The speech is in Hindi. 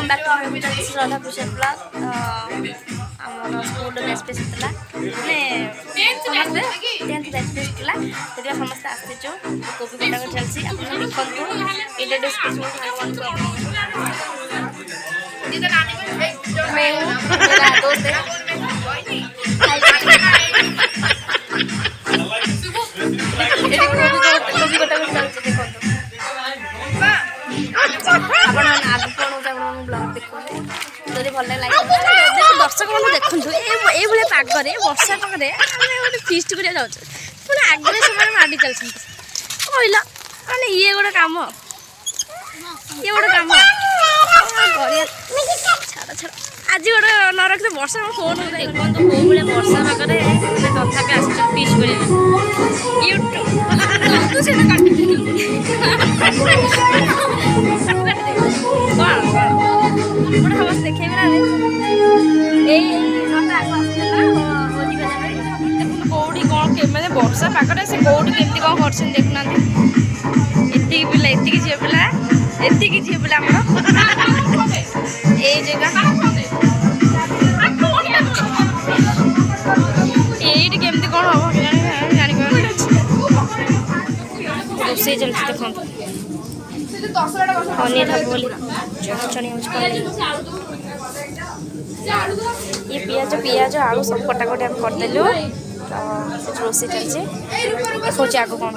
back to my channel Shraddha Prasad blog आम स्कूल बैच फेस्ट था मैंने समस्ते 10th बैच फेस्ट था से समस्त आसीचु कोबी कटा चलसी आप देखु इंट्रोड्यूस कर दोस्त कोबी कटा चलसी देखो ब्लॉग देखो जदि भल लगे दर्शक मैंने देखु ये पागरे वर्षा पागे गोटे फिस्ट कर पुणी आगे से माड़ी चलते कहला माने ये गोटे कम ये गोटे कम छाड़ छाड़ आज गोटे न रखते वर्षा फोन देखो कौ भाई वर्षा पागे तथापि आस फिस्ट कर देखे कौटी कौन मैंने वर्षा पागटे से कौटी केमती कौन कर देखुना एति पिला एति झील पिला एति झील पिला ये जगह ये केमती कौन हम जापर रोसे चलती देखो पनीर हम बोली चनी ये पियाज आलू सब कटाकटी हम करदेलु तो रोसे चलছে देखो आगे कौन